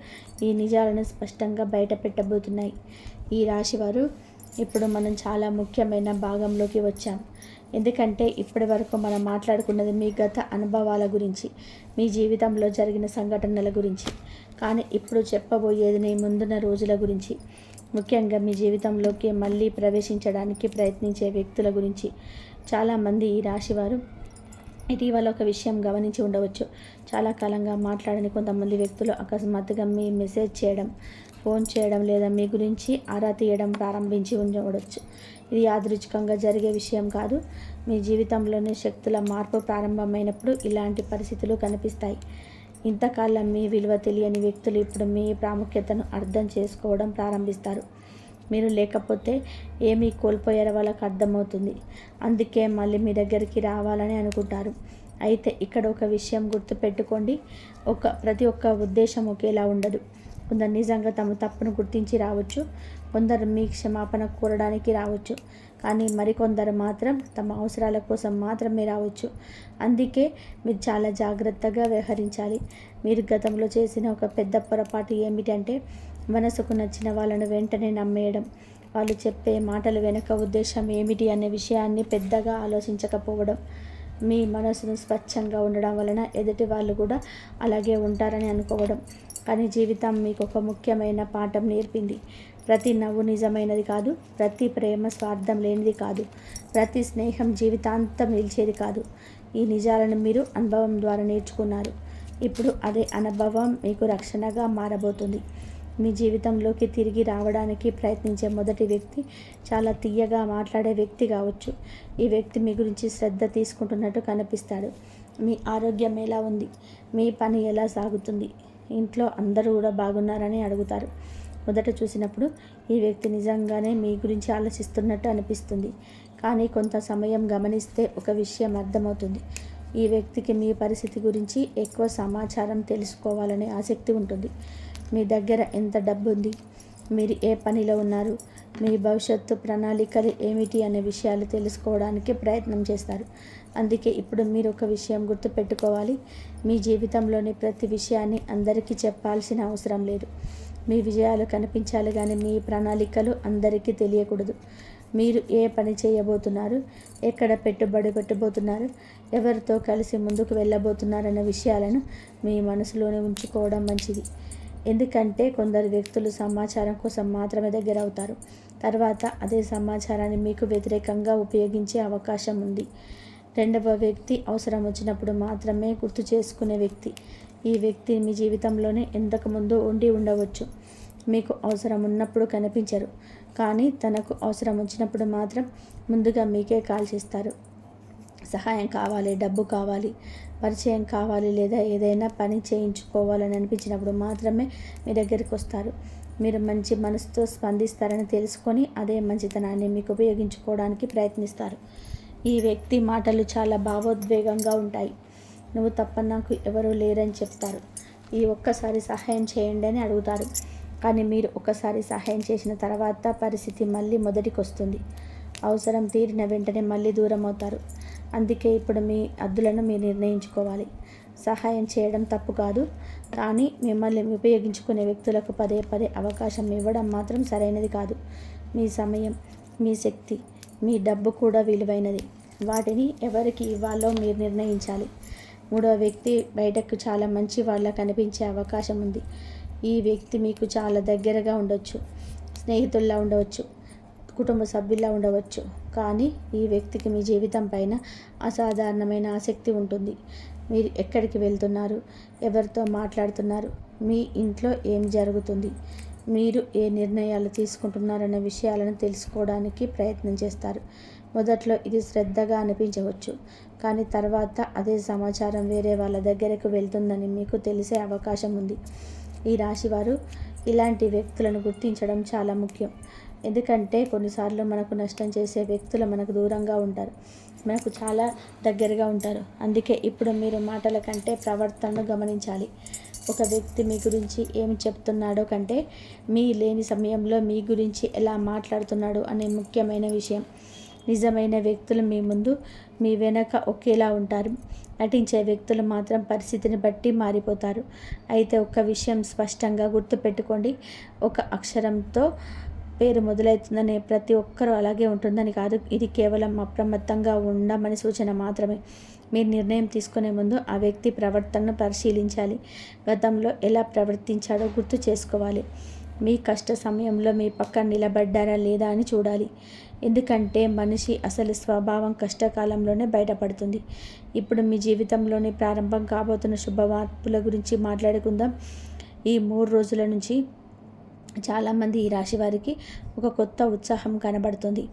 ఈ నిజాలను స్పష్టంగా బయట పెట్టబోతున్నాయి. ఈ రాశివారు ఇప్పుడు మనం చాలా ముఖ్యమైన భాగంలోకి వచ్చాం. ఎందుకంటే ఇప్పటి వరకు మనం మాట్లాడుకున్నది మీ గత అనుభవాల గురించి, మీ జీవితంలో జరిగిన సంఘటనల గురించి. కానీ ఇప్పుడు చెప్పబోయేది మీ ముందున్న రోజుల గురించి, ముఖ్యంగా మీ జీవితంలోకి మళ్ళీ ప్రవేశించడానికి ప్రయత్నించే వ్యక్తుల గురించి. చాలామంది ఈ రాశివారు ఇటీవల ఒక విషయం గమనించి ఉండవచ్చు. చాలా కాలంగా మాట్లాడని కొంతమంది వ్యక్తులు అకస్మాత్తుగా మీ మెసేజ్ చేయడం, ఫోన్ చేయడం లేదా మీ గురించి ఆరా తీయడం ప్రారంభించి ఉండవచ్చు. ఇది యాదృచ్ఛికంగా జరిగే విషయం కాదు. మీ జీవితంలోని శక్తుల మార్పు ప్రారంభమైనప్పుడు ఇలాంటి పరిస్థితులు కనిపిస్తాయి. ఇంతకాలం మీ విలువ తెలియని వ్యక్తులు ఇప్పుడు మీ ప్రాముఖ్యతను అర్థం చేసుకోవడం ప్రారంభిస్తారు. మీరు లేకపోతే ఏమీ కోల్పోయారో వాళ్ళకు అర్థమవుతుంది. అందుకే మళ్ళీ మీ దగ్గరికి రావాలని అనుకుంటారు. అయితే ఇక్కడ ఒక విషయం గుర్తుపెట్టుకోండి, ప్రతి ఒక్క ఉద్దేశం ఒకేలా ఉండదు. కొందరు నిజంగా తమ తప్పును గుర్తించి రావచ్చు, కొందరు మీ క్షమాపణ కోరడానికి రావచ్చు, కానీ మరికొందరు మాత్రం తమ అవసరాల కోసం మాత్రమే రావచ్చు. అందుకే మీరు చాలా జాగ్రత్తగా వ్యవహరించాలి. మీరు గతంలో చేసిన ఒక పెద్ద పొరపాటు ఏమిటంటే మనసుకు నచ్చిన వాళ్ళను వెంటనే నమ్మేయడం. వాళ్ళు చెప్పే మాటల వెనుక ఉద్దేశం ఏమిటి అనే విషయాన్ని పెద్దగా ఆలోచించకపోవడం. మీ మనసును స్వచ్ఛంగా ఉండడం వలన ఎదుటి వాళ్ళు కూడా అలాగే ఉంటారని అనుకోవడం. కానీ జీవితం మీకు ఒక ముఖ్యమైన పాఠం నేర్పింది. ప్రతి నవ్వు నిజమైనది కాదు, ప్రతి ప్రేమ స్వార్థం లేనిది కాదు, ప్రతి స్నేహం జీవితాంతం నిలిచేది కాదు. ఈ నిజాలను మీరు అనుభవం ద్వారా నేర్చుకున్నారు. ఇప్పుడు అదే అనుభవం మీకు రక్షణగా మారబోతుంది. మీ జీవితంలోకి తిరిగి రావడానికి ప్రయత్నించే మొదటి వ్యక్తి చాలా తీయగా మాట్లాడే వ్యక్తి కావచ్చు. ఈ వ్యక్తి మీ గురించి శ్రద్ధ తీసుకుంటున్నట్టు కనిపిస్తాడు. మీ ఆరోగ్యం ఎలా ఉంది, మీ పని ఎలా సాగుతుంది, ఇంట్లో అందరూ కూడా బాగున్నారని అడుగుతారు. మొదట చూసినప్పుడు ఈ వ్యక్తి నిజంగానే మీ గురించి ఆలోచిస్తున్నట్టు అనిపిస్తుంది. కానీ కొంత సమయం గమనిస్తే ఒక విషయం అర్థమవుతుంది. ఈ వ్యక్తికి మీ పరిస్థితి గురించి ఎక్కువ సమాచారం తెలుసుకోవాలనే ఆసక్తి ఉంటుంది. మీ దగ్గర ఎంత డబ్బు ఉంది, మీరు ఏ పనిలో ఉన్నారు, మీ భవిష్యత్తు ప్రణాళికలు ఏమిటి అనే విషయాలు తెలుసుకోవడానికి ప్రయత్నం చేస్తారు. అందుకే ఇప్పుడు మీరు ఒక విషయం గుర్తుపెట్టుకోవాలి. మీ జీవితంలోని ప్రతి విషయాన్ని అందరికీ చెప్పాల్సిన అవసరం లేదు. మీ విజయాలు కనిపించాలి కానీ మీ ప్రణాళికలు అందరికీ తెలియకూడదు. మీరు ఏ పని చేయబోతున్నారు, ఎక్కడ పెట్టుబడి పెట్టబోతున్నారు, ఎవరితో కలిసి ముందుకు వెళ్ళబోతున్నారన్న విషయాలను మీ మనసులోనే ఉంచుకోవడం మంచిది. ఎందుకంటే కొందరు వ్యక్తులు సమాచారం కోసం మాత్రమే దగ్గర అవుతారు. తర్వాత అదే సమాచారాన్ని మీకు వ్యతిరేకంగా ఉపయోగించే అవకాశం ఉంది. రెండవ వ్యక్తి అవసరం వచ్చినప్పుడు మాత్రమే గుర్తు చేసుకునే వ్యక్తి. ఈ వ్యక్తి మీ జీవితంలోనే ఇంతకుముందు ఉండి ఉండవచ్చు. మీకు అవసరం ఉన్నప్పుడు కనిపించరు, కానీ తనకు అవసరం వచ్చినప్పుడు మాత్రం ముందుగా మీకే కాల్ చేస్తారు. సహాయం కావాలి, డబ్బు కావాలి, పరిచయం కావాలి, లేదా ఏదైనా పని చేయించుకోవాలని అనిపించినప్పుడు మాత్రమే మీ దగ్గరికి వస్తారు. మీరు మంచి మనసుతో స్పందిస్తారని తెలుసుకొని అదే మంచితనాన్ని మీకు ఉపయోగించుకోవడానికి ప్రయత్నిస్తారు. ఈ వ్యక్తి మాటలు చాలా భావోద్వేగంగా ఉంటాయి. నువ్వు తప్ప నాకు ఎవరూ లేరని చెప్తారు. ఈ ఒక్కసారి సహాయం చేయండి అని అడుగుతారు. కానీ మీరు ఒకసారి సహాయం చేసిన తర్వాత పరిస్థితి మళ్ళీ మొదటికి వస్తుంది. అవసరం తీరిన వెంటనే మళ్ళీ దూరం అవుతారు. అందుకే ఇప్పుడు మీ హద్దులను మీరు నిర్ణయించుకోవాలి. సహాయం చేయడం తప్పు కాదు, కానీ మిమ్మల్ని ఉపయోగించుకునే వ్యక్తులకు పదే పదే అవకాశం ఇవ్వడం మాత్రం సరైనది కాదు. మీ సమయం, మీ శక్తి, మీ డబ్బు కూడా విలువైనది. వాటిని ఎవరికి ఇవ్వాలో మీరు నిర్ణయించాలి. మూడవ వ్యక్తి బయటకు చాలా మంచి వాళ్ళ కనిపించే అవకాశం ఉంది. ఈ వ్యక్తి మీకు చాలా దగ్గరగా ఉండవచ్చు, స్నేహితుల్లా ఉండవచ్చు, కుటుంబ సభ్యుల్లా ఉండవచ్చు. కానీ ఈ వ్యక్తికి మీ జీవితం పైన అసాధారణమైన ఆసక్తి ఉంటుంది. మీరు ఎక్కడికి వెళ్తున్నారు, ఎవరితో మాట్లాడుతున్నారు, మీ ఇంట్లో ఏం జరుగుతుంది, మీరు ఏ నిర్ణయాలు తీసుకుంటున్నారనే విషయాలను తెలుసుకోవడానికి ప్రయత్నం చేస్తారు. మొదట్లో ఇది శ్రద్ధగా అనిపించవచ్చు, కానీ తర్వాత అదే సమాచారం వేరే వాళ్ళ దగ్గరకు వెళ్తుందని మీకు తెలిసే అవకాశం ఉంది. ఈ రాశివారు ఇలాంటి వ్యక్తులను గుర్తించడం చాలా ముఖ్యం. ఎందుకంటే కొన్నిసార్లు మనకు నష్టం చేసే వ్యక్తులు మనకు దూరంగా ఉంటారు, మనకు చాలా దగ్గరగా ఉంటారు. అందుకే ఇప్పుడు మీరు మాటల కంటే ప్రవర్తనను గమనించాలి. ఒక వ్యక్తి మీ గురించి ఏమి చెప్తున్నాడో కంటే మీ లేని సమయంలో మీ గురించి ఎలా మాట్లాడుతున్నాడు అనే ముఖ్యమైన విషయం. నిజమైన వ్యక్తులు మీ ముందు, మీ వెనక ఒకేలా ఉంటారు. నటించే వ్యక్తులు మాత్రం పరిస్థితిని బట్టి మారిపోతారు. అయితే ఒక్క విషయం స్పష్టంగా గుర్తుపెట్టుకోండి. ఒక అక్షరంతో పేరు మొదలవుతుందని ప్రతి ఒక్కరూ అలాగే ఉంటుందని కాదు. ఇది కేవలం అప్రమత్తంగా ఉండమని సూచన మాత్రమే. మీరు నిర్ణయం తీసుకునే ముందు ఆ వ్యక్తి ప్రవర్తనను పరిశీలించాలి. గతంలో ఎలా ప్రవర్తించాడో గుర్తు చేసుకోవాలి. మీ కష్ట సమయంలో మీ పక్కన నిలబడ్డారా లేదా అని చూడాలి. ఎందుకంటే మనిషి అసలు స్వభావం కష్టకాలంలోనే బయటపడుతుంది. ఇప్పుడు మీ జీవితంలోని ప్రారంభం కాబోతున్న శుభవార్పుల గురించి మాట్లాడుకుందాం. ఈ 3 రోజుల నుంచి చాలామంది ఈ రాశి వారికి ఒక కొత్త ఉత్సాహం కనబడుతుంది.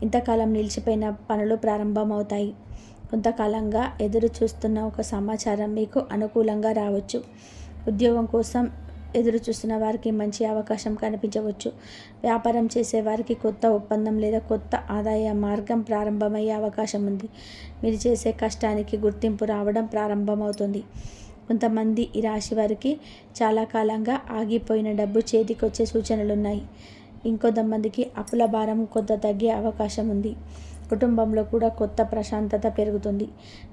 ఇంతకాలం నిలిచిపోయిన పనులు ప్రారంభమవుతాయి. కొంతకాలంగా ఎదురు చూస్తున్న ఒక సమాచారం మీకు అనుకూలంగా రావచ్చు. ఉద్యోగం కోసం ఎదురు చూస్తున్న వారికి మంచి అవకాశం కనిపించవచ్చు. వ్యాపారం చేసే వారికి కొత్త ఒప్పందం లేదా కొత్త ఆదాయ మార్గం ప్రారంభమయ్యే అవకాశం ఉంది. మీరు చేసే కష్టానికి గుర్తింపు రావడం ప్రారంభమవుతుంది. కొంతమంది ఈ రాశి వారికి చాలా కాలంగా ఆగిపోయిన డబ్బు చేతికొచ్చే సూచనలున్నాయి. ఇంకొంతమందికి అప్పుల భారం కొంత తగ్గే అవకాశం ఉంది. కుటుంబంలో కూడా కొత్త ప్రశాంతత పెరుగుతుంది.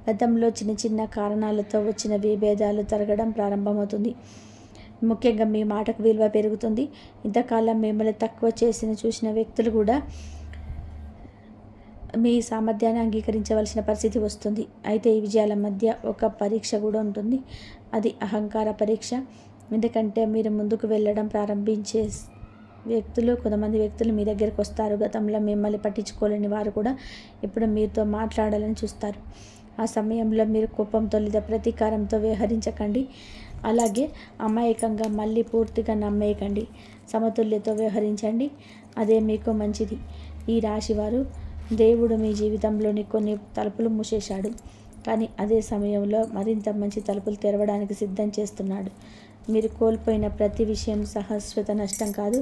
గతంలో చిన్న చిన్న కారణాలతో వచ్చిన విభేదాలు తరగడం ప్రారంభమవుతుంది. ముఖ్యంగా మీ మాటకు విలువ పెరుగుతుంది. ఇంతకాలం మిమ్మల్ని తక్కువ చూసిన వ్యక్తులు కూడా మీ సామర్థ్యాన్ని అంగీకరించవలసిన పరిస్థితి వస్తుంది. అయితే ఈ విజయాల మధ్య ఒక పరీక్ష కూడా ఉంటుంది. అది అహంకార పరీక్ష. ఎందుకంటే మీరు ముందుకు వెళ్ళడం ప్రారంభించే కొంతమంది వ్యక్తులు మీ దగ్గరికి వస్తారు. గతంలో మిమ్మల్ని పట్టించుకోలేని వారు కూడా ఇప్పుడు మీతో మాట్లాడాలని చూస్తారు. ఆ సమయంలో మీరు కోపంతో లేదా ప్రతీకారంతో వ్యవహరించకండి. అలాగే అమాయకంగా మళ్ళీ పూర్తిగా నమ్మేయకండి. సమతుల్యతో వ్యవహరించండి. అదే మీకు మంచిది. ఈ రాశివారు దేవుడు మీ జీవితంలోని కొన్ని తలుపులు మూసేశాడు, కానీ అదే సమయంలో మరింత మంచి తలుపులు తెరవడానికి సిద్ధం చేస్తున్నాడు. మీరు కోల్పోయిన ప్రతి విషయం శాశ్వత నష్టం కాదు.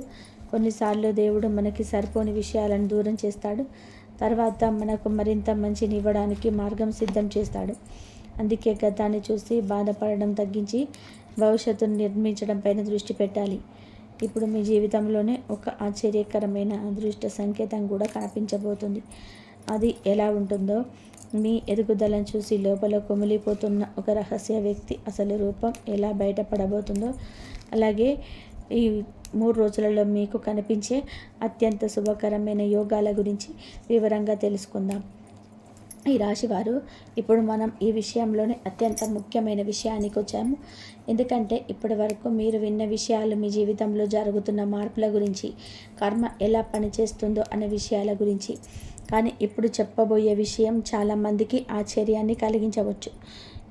కొన్నిసార్లు దేవుడు మనకి సరిపోని విషయాలను దూరం చేస్తాడు. తర్వాత మనకు మరింత మంచిని ఇవ్వడానికి మార్గం సిద్ధం చేస్తాడు. అందుకే గతాన్ని చూసి బాధపడడం తగ్గించి భవిష్యత్తును నిర్మించడం పైన దృష్టి పెట్టాలి. ఇప్పుడు మీ జీవితంలోనే ఒక ఆశ్చర్యకరమైన అదృష్ట సంకేతం కూడా కనిపించబోతుంది. అది ఎలా ఉంటుందో, మీ ఎదుగుదలను చూసి లోపల కుమిలిపోతున్న ఒక రహస్య వ్యక్తి అసలు రూపం ఎలా బయటపడబోతుందో, అలాగే ఈ 3 రోజులలో మీకు కనిపించే అత్యంత శుభకరమైన యోగాల గురించి వివరంగా తెలుసుకుందాం. ఈ రాశివారు, ఇప్పుడు మనం ఈ విషయంలోనే అత్యంత ముఖ్యమైన విషయానికి వచ్చాము. ఎందుకంటే ఇప్పటి వరకు మీరు విన్న విషయాలు మీ జీవితంలో జరుగుతున్న మార్పుల గురించి, కర్మ ఎలా పనిచేస్తుందో అనే విషయాల గురించి. కానీ ఇప్పుడు చెప్పబోయే విషయం చాలామందికి ఆశ్చర్యాన్ని కలిగించవచ్చు.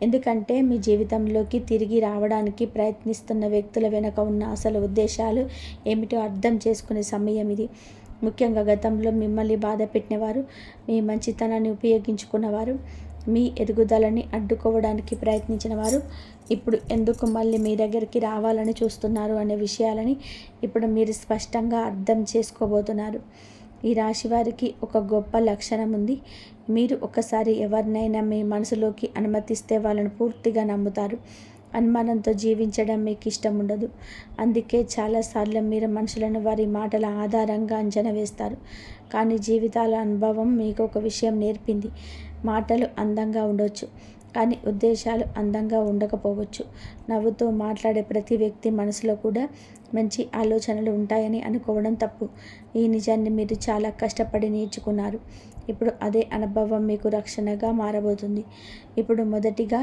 ఎందుకంటే మీ జీవితంలోకి తిరిగి రావడానికి ప్రయత్నిస్తున్న వ్యక్తుల వెనుక ఉన్న అసలు ఉద్దేశాలు ఏమిటో అర్థం చేసుకునే సమయం ఇది. ముఖ్యంగా గతంలో మిమ్మల్ని బాధ పెట్టినవారు, మీ మంచితనాన్ని ఉపయోగించుకున్నవారు, మీ ఎదుగుదలని అడ్డుకోవడానికి ప్రయత్నించిన వారు ఇప్పుడు ఎందుకు మళ్ళీ మీ దగ్గరికి రావాలని చూస్తున్నారు అనే విషయాలని ఇప్పుడు మీరు స్పష్టంగా అర్థం చేసుకోబోతున్నారు. ఈ రాశి వారికి ఒక గొప్ప లక్షణం ఉంది. మీరు ఒకసారి ఎవరినైనా మీ మనసులోకి అనుమతిస్తే వాళ్ళను పూర్తిగా నమ్ముతారు. అనుమానంతో జీవించడం మీకు ఇష్టం ఉండదు. అందుకే చాలాసార్లు మీరు మనుషులను వారి మాటల ఆధారంగా అంచనా వేస్తారు. కానీ జీవితాల అనుభవం మీకు ఒక విషయం నేర్పింది. మాటలు అందంగా ఉండొచ్చు, కానీ ఉద్దేశాలు అందంగా ఉండకపోవచ్చు. నవ్వుతూ మాట్లాడే ప్రతి వ్యక్తి మనసులో కూడా మంచి ఆలోచనలు ఉంటాయని అనుకోవడం తప్పు. ఈ నిజాన్ని మీరు చాలా కష్టపడి నేర్చుకున్నారు. ఇప్పుడు అదే అనుభవం మీకు రక్షణగా మారబోతుంది. ఇప్పుడు మొదటిగా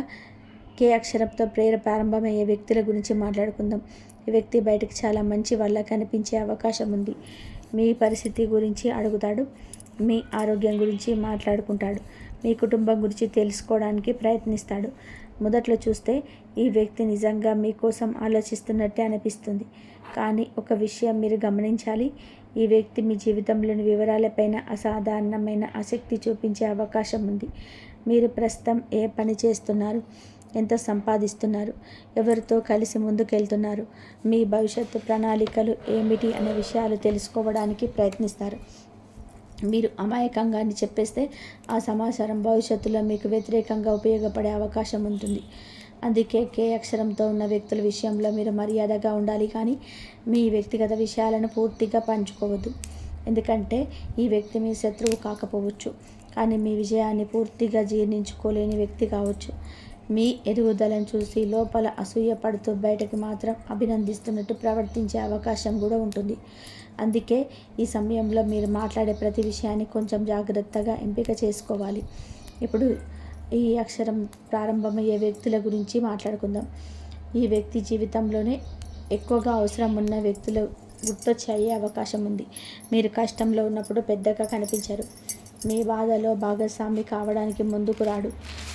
కే అక్షరంతో ప్రేర ప్రారంభమయ్యే వ్యక్తుల గురించి మాట్లాడుకుందాం. ఈ వ్యక్తి బయటకు చాలా మంచి వల్ల కనిపించే అవకాశం ఉంది. మీ పరిస్థితి గురించి అడుగుతాడు, మీ ఆరోగ్యం గురించి మాట్లాడుకుంటాడు, మీ కుటుంబం గురించి తెలుసుకోవడానికి ప్రయత్నిస్తాడు. మొదట్లో చూస్తే ఈ వ్యక్తి నిజంగా మీకోసం ఆలోచిస్తున్నట్టే అనిపిస్తుంది. కానీ ఒక విషయం మీరు గమనించాలి. ఈ వ్యక్తి మీ జీవితంలోని వివరాలపైన అసాధారణమైన ఆసక్తి చూపించే అవకాశం ఉంది. మీరు ప్రస్తుతం ఏ పని చేస్తున్నారు, ఎంత సంపాదిస్తున్నారు, ఎవరితో కలిసి ముందుకెళ్తున్నారు, మీ భవిష్యత్తు ప్రణాళికలు ఏమిటి అనే విషయాలు తెలుసుకోవడానికి ప్రయత్నిస్తారు. మీరు అమాయకంగా అని చెప్పేస్తే ఆ సమాచారం భవిష్యత్తులో మీకు వ్యతిరేకంగా ఉపయోగపడే అవకాశం ఉంటుంది. అందుకే కే అక్షరంతో ఉన్న వ్యక్తుల విషయంలో మీరు మర్యాదగా ఉండాలి, కానీ మీ వ్యక్తిగత విషయాలను పూర్తిగా పంచుకోవద్దు. ఎందుకంటే ఈ వ్యక్తి మీ శత్రువు కాకపోవచ్చు, కానీ మీ విజయాన్ని పూర్తిగా జీర్ణించుకోలేని వ్యక్తి కావచ్చు. మీ ఎదుగుదలను చూసి లోపల అసూయ పడుతూ బయటకు మాత్రం అభినందిస్తున్నట్టు ప్రవర్తించే అవకాశం కూడా ఉంటుంది. అందుకే ఈ సమయంలో మీరు మాట్లాడే ప్రతి విషయాన్ని కొంచెం జాగ్రత్తగా ఎంపిక చేసుకోవాలి. ఇప్పుడు ఈ అక్షరం ప్రారంభమయ్యే వ్యక్తుల గురించి మాట్లాడుకుందాం. ఈ వ్యక్తి జీవితంలోనే ఎక్కువగా అవసరం ఉన్న వ్యక్తులు గుర్తొచ్చి అయ్యే అవకాశం ఉంది. మీరు కష్టంలో ఉన్నప్పుడు పెద్దగా కనిపించరు. మీ బాధలో భాగస్వామి కావడానికి ముందుకు రాడు,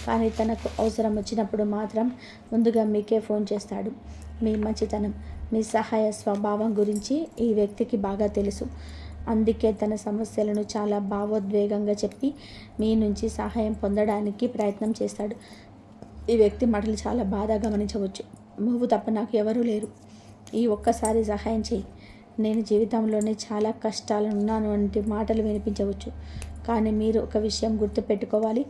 కానీ తనకు అవసరం వచ్చినప్పుడు మాత్రం ముందుగా మీకే ఫోన్ చేస్తాడు. మీ మంచితనం, మీ సహాయ స్వభావం గురించి ఈ వ్యక్తికి బాగా తెలుసు. అందుకే తన సమస్యలను చాలా భావోద్వేగంగా చెప్పి మీ నుంచి సహాయం పొందడానికి ప్రయత్నం చేస్తాడు. ఈ వ్యక్తి మాటలు చాలా బాధ గమనించవచ్చు. నువ్వు తప్ప నాకు ఎవరూ లేరు, ఈ ఒక్కసారి సహాయం చేయి, నేను జీవితంలోనే చాలా కష్టాలు ఉన్నాను వంటి మాటలు వినిపించవచ్చు. కానీ మీరు ఒక విషయం గుర్తుపెట్టుకోవాలి.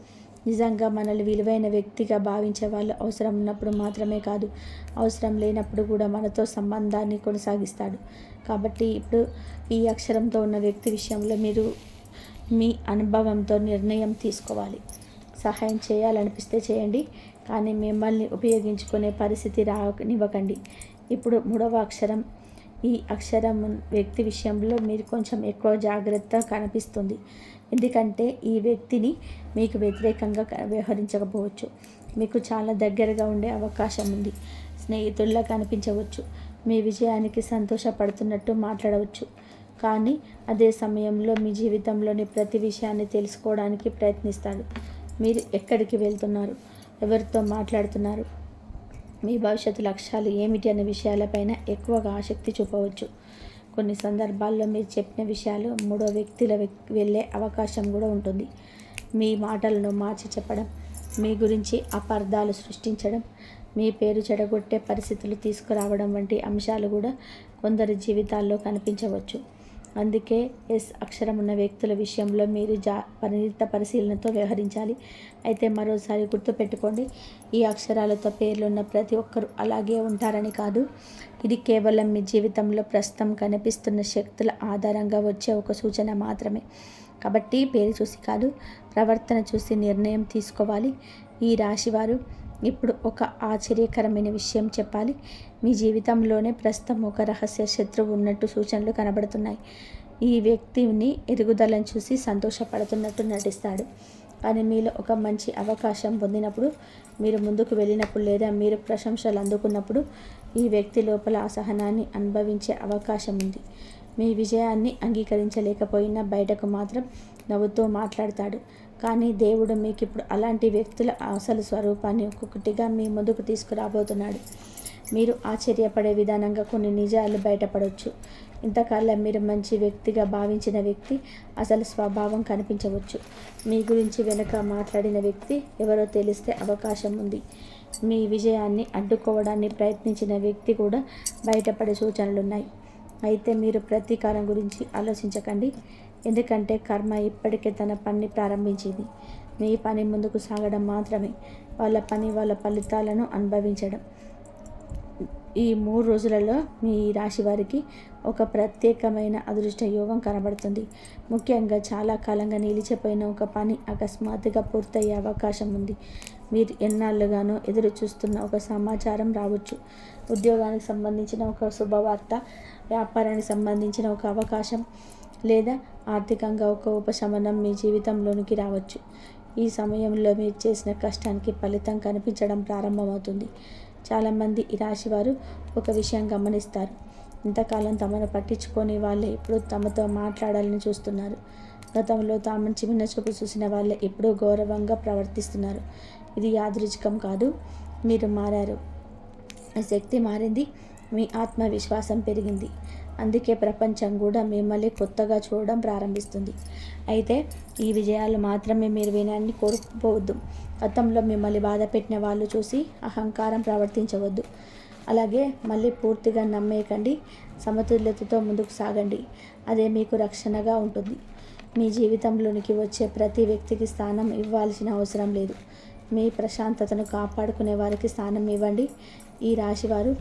నిజంగా మనల్ని విలువైన వ్యక్తిగా భావించే వాళ్ళు అవసరం ఉన్నప్పుడు మాత్రమే కాదు, అవసరం లేనప్పుడు కూడా మనతో సంబంధాన్ని కొనసాగిస్తాడు. కాబట్టి ఇప్పుడు ఈ అక్షరంతో ఉన్న వ్యక్తి విషయంలో మీరు మీ అనుభవంతో నిర్ణయం తీసుకోవాలి. సహాయం చేయాలనిపిస్తే చేయండి, కానీ మిమ్మల్ని ఉపయోగించుకునే పరిస్థితి రానివ్వకండి. ఇప్పుడు 3వ అక్షరం. ఈ అక్షరం వ్యక్తి విషయంలో మీరు కొంచెం ఎక్కువ జాగ్రత్త కనిపిస్తుంది. ఎందుకంటే ఈ వ్యక్తిని మీకు వ్యతిరేకంగా వ్యవహరించకపోవచ్చు. మీకు చాలా దగ్గరగా ఉండే అవకాశం ఉంది. స్నేహితుల్లా కనిపించవచ్చు. మీ విజయానికి సంతోషపడుతున్నట్టు మాట్లాడవచ్చు. కానీ అదే సమయంలో మీ జీవితంలోని ప్రతి విషయాన్ని తెలుసుకోవడానికి ప్రయత్నిస్తాడు. మీరు ఎక్కడికి వెళ్తున్నారు, ఎవరితో మాట్లాడుతున్నారు, మీ భవిష్యత్తు లక్ష్యాలు ఏమిటి అనే విషయాలపైన ఎక్కువగా ఆసక్తి చూపవచ్చు. కొన్ని సందర్భాల్లో మీరు చెప్పిన విషయాలు 3వ వ్యక్తుల వెళ్ళే అవకాశం కూడా ఉంటుంది. మీ మాటలను మార్చి చెప్పడం, మీ గురించి అపార్థాలు సృష్టించడం, మీ పేరు చెడగొట్టే పరిస్థితులు తీసుకురావడం వంటి అంశాలు కూడా కొందరి జీవితాల్లో కనిపించవచ్చు. అందుకే ఎస్ అక్షరం ఉన్న వ్యక్తుల విషయంలో మీరు పరిణిత పరిశీలనతో వ్యవహరించాలి. అయితే మరోసారి గుర్తుపెట్టుకోండి, ఈ అక్షరాలతో పేర్లున్న ప్రతి ఒక్కరూ అలాగే ఉంటారని కాదు. ఇది కేవలం మీ జీవితంలో ప్రస్తుతం కనిపిస్తున్న శక్తుల ఆధారంగా వచ్చే ఒక సూచన మాత్రమే. కాబట్టి పేరు చూసి కాదు, ప్రవర్తన చూసి నిర్ణయం తీసుకోవాలి. ఈ రాశివారు ఇప్పుడు ఒక ఆశ్చర్యకరమైన విషయం చెప్పాలి. మీ జీవితంలోనే ప్రస్తుతం ఒక రహస్య శత్రువు ఉన్నట్టు సూచనలు కనబడుతున్నాయి. ఈ వ్యక్తిని ఎదుగుదలను చూసి సంతోషపడుతున్నట్టు నటిస్తాడు. కానీ మీలో ఒక మంచి అవకాశం పొందినప్పుడు, మీరు ముందుకు వెళ్ళినప్పుడు లేదా మీరు ప్రశంసలు అందుకున్నప్పుడు ఈ వ్యక్తి లోపల అసహనాన్ని అనుభవించే అవకాశం ఉంది. మీ విజయాన్ని అంగీకరించలేకపోయినా బయటకు మాత్రం నవ్వుతూ మాట్లాడతాడు. కానీ దేవుడు మీకు ఇప్పుడు అలాంటి వ్యక్తుల అసలు స్వరూపాన్ని ఒక్కొక్కటిగా మీ ముందుకు తీసుకురాబోతున్నాడు. మీరు ఆశ్చర్యపడే విధానంగా కొన్ని నిజాలు బయటపడవచ్చు. ఇంతకాలం మీరు మంచి వ్యక్తిగా భావించిన వ్యక్తి అసలు స్వభావం కనిపించవచ్చు. మీ గురించి వెనుక మాట్లాడిన వ్యక్తి ఎవరో తెలిస్తే అవకాశం ఉంది. మీ విజయాన్ని అడ్డుకోవడానికి ప్రయత్నించిన వ్యక్తి కూడా బయటపడే సూచనలున్నాయి. అయితే మీరు ప్రతీకారం గురించి ఆలోచించకండి, ఎందుకంటే కర్మ ఇప్పటికే తన పని ప్రారంభించింది. మీ పని ముందుకు సాగడం మాత్రమే, వాళ్ళ పని వాళ్ళ ఫలితాలను అనుభవించడం. ఈ 3 రోజులలో మీ రాశి వారికి ఒక ప్రత్యేకమైన అదృష్ట యోగం కనబడుతుంది. ముఖ్యంగా చాలా కాలంగా నిలిచిపోయిన ఒక పని అకస్మాత్తుగా పూర్తయ్యే అవకాశం ఉంది. మీరు ఎన్నాళ్ళుగానో ఎదురు చూస్తున్న ఒక సమాచారం రావచ్చు. ఉద్యోగానికి సంబంధించిన ఒక శుభవార్త, వ్యాపారానికి సంబంధించిన ఒక అవకాశం లేదా ఆర్థికంగా ఒక ఉపశమనం మీ జీవితంలోనికి రావచ్చు. ఈ సమయంలో మీరు చేసిన కష్టానికి ఫలితం కనిపించడం ప్రారంభమవుతుంది. చాలామంది ఈ రాశివారు ఒక విషయం గమనిస్తారు. ఇంతకాలం తమను పట్టించుకొని వాళ్ళే ఇప్పుడు తమతో మాట్లాడాలని చూస్తున్నారు. గతంలో తాము చిన్న చూపు చూసిన వాళ్ళే ఇప్పుడు గౌరవంగా ప్రవర్తిస్తున్నారు. ఇది యాదృచ్ఛికం కాదు, మీరు మారారు. శక్తి మారింది, మీ ఆత్మవిశ్వాసం పెరిగింది. అందుకే ప్రపంచం కూడా మిమ్మల్ని కొత్తగా చూడడం ప్రారంభిస్తుంది. అయితే ఈ విజయాలు మాత్రమే మీరు వినని కోరుకోవద్దు. గతంలో మిమ్మల్ని బాధ పెట్టిన వాళ్ళు చూసి అహంకారం ప్రవర్తించవద్దు. అలాగే మళ్ళీ పూర్తిగా నమ్మేయకండి. సమతుల్యతతో ముందుకు సాగండి. అదే మీకు రక్షణగా ఉంటుంది. మీ జీవితంలోనికి వచ్చే ప్రతి వ్యక్తికి స్థానం ఇవ్వాల్సిన అవసరం లేదు. మీ ప్రశాంతతను కాపాడుకునే వారికి స్థానం ఇవ్వండి. ఈ రాశివారు,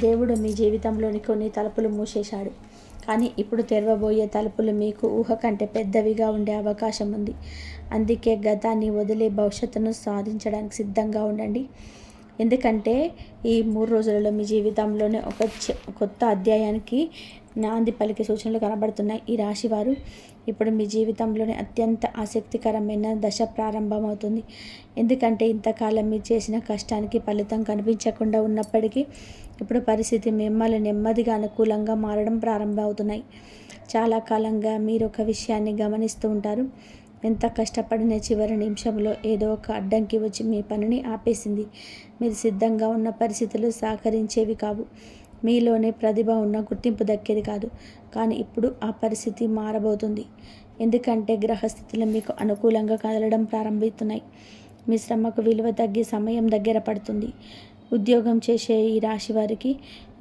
దేవుడు మీ జీవితంలోని కొన్ని తలుపులు మూసేశాడు, కానీ ఇప్పుడు తెరవబోయే తలుపులు మీకు ఊహ కంటే పెద్దవిగా ఉండే అవకాశం ఉంది. అందుకే గతాన్ని వదిలే భవిష్యత్తును సాధించడానికి సిద్ధంగా ఉండండి. ఎందుకంటే ఈ 3 రోజులలో మీ జీవితంలోనే ఒక కొత్త అధ్యాయానికి నాంది పలికే సూచనలు కనబడుతున్నాయి. ఈ రాశివారు ఇప్పుడు మీ జీవితంలోనే అత్యంత ఆసక్తికరమైన దశ ప్రారంభమవుతుంది. ఎందుకంటే ఇంతకాలం మీరు చేసిన కష్టానికి ఫలితం కనిపించకుండా ఉన్నప్పటికీ ఇప్పుడు పరిస్థితి మిమ్మల్ని నెమ్మదిగా అనుకూలంగా మారడం ప్రారంభమవుతున్నాయి. చాలా కాలంగా మీరు ఒక విషయాన్ని గమనిస్తూ ఉంటారు. ఎంత కష్టపడిన చివరి నిమిషంలో ఏదో ఒక అడ్డంకి వచ్చి మీ పనిని ఆపేసింది. మీరు సిద్ధంగా ఉన్న పరిస్థితులు సహకరించేవి కావు. మీలోనే ప్రతిభ ఉన్న గుర్తింపు దక్కేది కాదు. కానీ ఇప్పుడు ఆ పరిస్థితి మారబోతుంది. ఎందుకంటే గ్రహస్థితులు మీకు అనుకూలంగా కదలడం ప్రారంభిస్తున్నాయి. మీ శ్రమకు విలువ తగ్గి సమయం దగ్గర పడుతుంది. ఉద్యోగం చేసే ఈ రాశి వారికి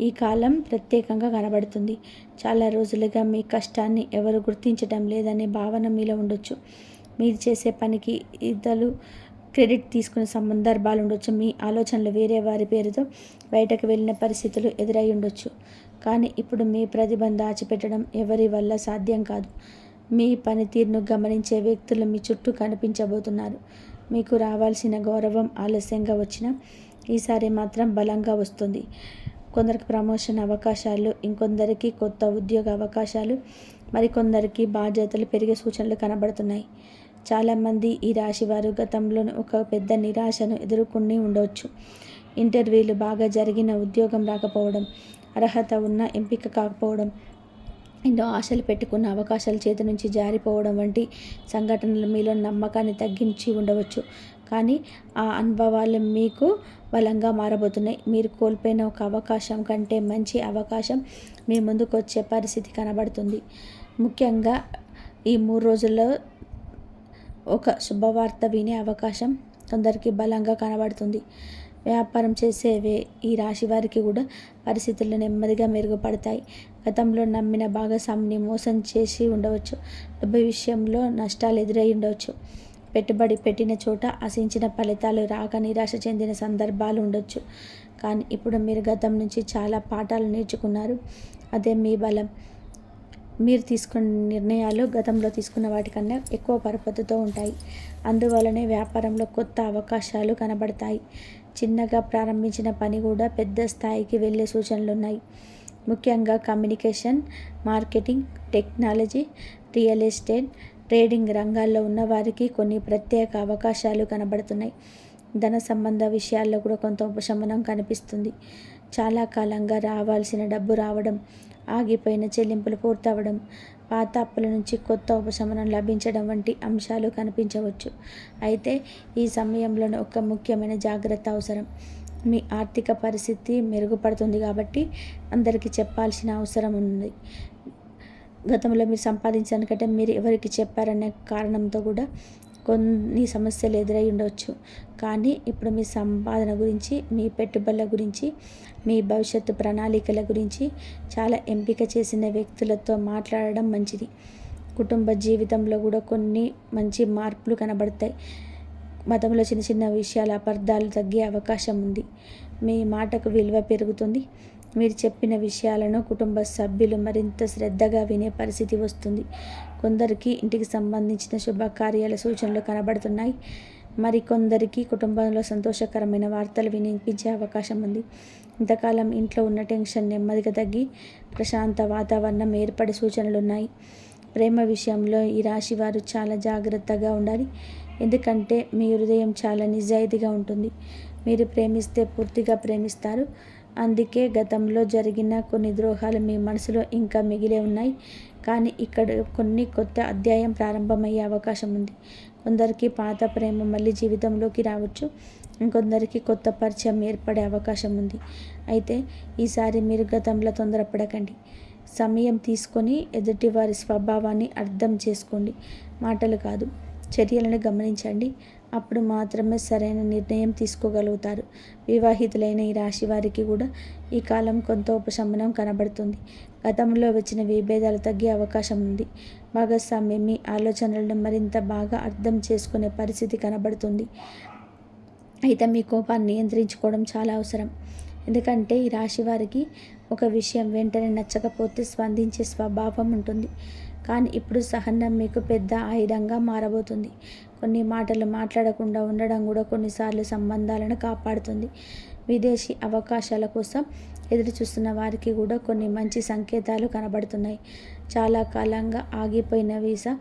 ఈ కాలం ప్రత్యేకంగా కనబడుతుంది. చాలా రోజులుగా మీ కష్టాన్ని ఎవరు గుర్తించడం లేదనే భావన మీలో ఉండొచ్చు. మీరు చేసే పనికి ఇతరులు క్రెడిట్ తీసుకునే సందర్భాలు ఉండొచ్చు. మీ ఆలోచనలు వేరే వారి పేరుతో బయటకు వెళ్ళిన పరిస్థితులు ఎదురై ఉండొచ్చు. కానీ ఇప్పుడు మీ ప్రతిభను దాచిపెట్టడం ఎవరి వల్ల సాధ్యం కాదు. మీ పనితీరును గమనించే వ్యక్తులు మీ చుట్టూ కనిపించబోతున్నారు. మీకు రావాల్సిన గౌరవం ఆలస్యంగా వచ్చినా ఈసారి మాత్రం బలంగా వస్తుంది. కొందరికి ప్రమోషన్ అవకాశాలు, ఇంకొందరికి కొత్త ఉద్యోగ అవకాశాలు, మరికొందరికి బాధ్యతలు పెరిగే సూచనలు కనబడుతున్నాయి. చాలామంది ఈ రాశివారు గతంలో ఒక పెద్ద నిరాశను ఎదుర్కొని ఉండవచ్చు. ఇంటర్వ్యూలు బాగా జరిగిన ఉద్యోగం రాకపోవడం, అర్హత ఉన్న ఎంపిక కాకపోవడం, ఎన్నో ఆశలు పెట్టుకున్న అవకాశాలు చేతి నుంచి జారిపోవడం వంటి సంఘటనలు మీలో నమ్మకాన్ని తగ్గించి ఉండవచ్చు. కానీ ఆ అనుభవాలు మీకు బలంగా మారబోతున్నాయి. మీరు కోల్పోయిన ఒక అవకాశం కంటే మంచి అవకాశం మీ ముందుకు వచ్చే పరిస్థితి కనబడుతుంది. ముఖ్యంగా ఈ 3 రోజుల్లో ఒక శుభవార్త వినే అవకాశం కొందరికి బలంగా కనబడుతుంది. వ్యాపారం చేసేవే ఈ రాశి వారికి కూడా పరిస్థితులు నెమ్మదిగా మెరుగుపడతాయి. గతంలో నమ్మిన భాగస్వామిని మోసం చేసి ఉండవచ్చు. డబ్బు విషయంలో నష్టాలు ఎదురై ఉండవచ్చు. పెట్టుబడి పెట్టిన చోట ఆశించిన ఫలితాలు రాక నిరాశ చెందిన సందర్భాలు ఉండొచ్చు. కానీ ఇప్పుడు మీరు గతం నుంచి చాలా పాఠాలు నేర్చుకున్నారు. అదే మీ బలం. మీరు తీసుకున్న నిర్ణయాలు గతంలో తీసుకున్న వాటికన్నా ఎక్కువ పరపతితో ఉంటాయి. అందువలనే వ్యాపారంలో కొత్త అవకాశాలు కనబడతాయి. చిన్నగా ప్రారంభించిన పని కూడా పెద్ద స్థాయికి వెళ్ళే సూచనలున్నాయి. ముఖ్యంగా communication, marketing, technology, real estate, trading రంగాల్లో ఉన్న వారికి కొన్ని ప్రత్యేక అవకాశాలు కనబడుతున్నాయి. ధన సంబంధ విషయాల్లో కూడా కొంత ఉపశమనం కనిపిస్తుంది. చాలా కాలంగా రావాల్సిన డబ్బు రావడం, ఆగిపోయిన చెల్లింపులు పూర్తవడం, పాత అప్పుల నుంచి కొత్త ఉపశమనం లభించడం వంటి అంశాలు కనిపించవచ్చు. అయితే ఈ సమయంలోనే ఒక ముఖ్యమైన జాగ్రత్త అవసరం. మీ ఆర్థిక పరిస్థితి మెరుగుపడుతుంది కాబట్టి అందరికీ చెప్పాల్సిన అవసరం ఉంది. గతంలో మీరు సంపాదించడానికంటే మీరు ఎవరికి చెప్పారనే కారణంతో కూడా కొన్ని సమస్యలు ఎదురై ఉండవచ్చు. కానీ ఇప్పుడు మీ సంపాదన గురించి, మీ పెట్టుబడుల గురించి, మీ భవిష్యత్తు ప్రణాళికల గురించి చాలా ఎంపిక చేసిన వ్యక్తులతో మాట్లాడడం మంచిది. కుటుంబ జీవితంలో కూడా కొన్ని మంచి మార్పులు కనబడతాయి. మతంలో చిన్న చిన్న విషయాల అపార్థాలు తగ్గే అవకాశం ఉంది. మీ మాటకు విలువ పెరుగుతుంది. మీరు చెప్పిన విషయాలను కుటుంబ సభ్యులు మరింత శ్రద్ధగా వినే పరిస్థితి వస్తుంది. కొందరికి ఇంటికి సంబంధించిన శుభకార్యాల సూచనలు కనబడుతున్నాయి. మరికొందరికి కుటుంబంలో సంతోషకరమైన వార్తలు వినిపించే అవకాశం ఉంది. ఇంతకాలం ఇంట్లో ఉన్న టెన్షన్ నెమ్మదిగా తగ్గి ప్రశాంత వాతావరణం ఏర్పడే సూచనలు ఉన్నాయి. ప్రేమ విషయంలో ఈ రాశి వారు చాలా జాగ్రత్తగా ఉండాలి. ఎందుకంటే మీ హృదయం చాలా నిజాయితీగా ఉంటుంది. మీరు ప్రేమిస్తే పూర్తిగా ప్రేమిస్తారు. అందుకే గతంలో జరిగిన కొన్ని ద్రోహాలు మీ మనసులో ఇంకా మిగిలే ఉన్నాయి. కానీ ఇక్కడ కొన్ని కొత్త అధ్యాయం ప్రారంభమయ్యే అవకాశం ఉంది. కొందరికి పాత ప్రేమ మళ్ళీ జీవితంలోకి రావచ్చు. ఇంకొందరికి కొత్త పరిచయం ఏర్పడే అవకాశం ఉంది. అయితే ఈసారి మీరు గతంలో తొందరపడకండి. సమయం తీసుకొని ఎదుటి వారి స్వభావాన్ని అర్థం చేసుకోండి. మాటలు కాదు, చర్యలను గమనించండి. అప్పుడు మాత్రమే సరైన నిర్ణయం తీసుకోగలుగుతారు. వివాహితులైన ఈ రాశి వారికి కూడా ఈ కాలం కొంత ఉపశమనం కనబడుతుంది. గతంలో వచ్చిన విభేదాలు తగ్గే అవకాశం ఉంది. భాగస్వామి మీ ఆలోచనలను మరింత బాగా అర్థం చేసుకునే పరిస్థితి కనబడుతుంది. అయితే మీ కోపాన్ని నియంత్రించుకోవడం చాలా అవసరం. ఎందుకంటే ఈ రాశి వారికి ఒక విషయం వెంటనే నచ్చకపోతే స్పందించే స్వభావం ఉంటుంది. కానీ ఇప్పుడు సహనం మీకు పెద్ద ఆయుధంగా మారబోతుంది. కొన్ని మాటలు మాట్లాడకుండా ఉండడం కూడా కొన్నిసార్లు సంబంధాలను కాపాడుతుంది. విదేశీ అవకాశాల కోసం ఎదురు చూస్తున్న వారికి కూడా కొన్ని మంచి సంకేతాలు కనబడుతున్నాయి. చాలా కాలంగా ఆగిపోయిన వీసా,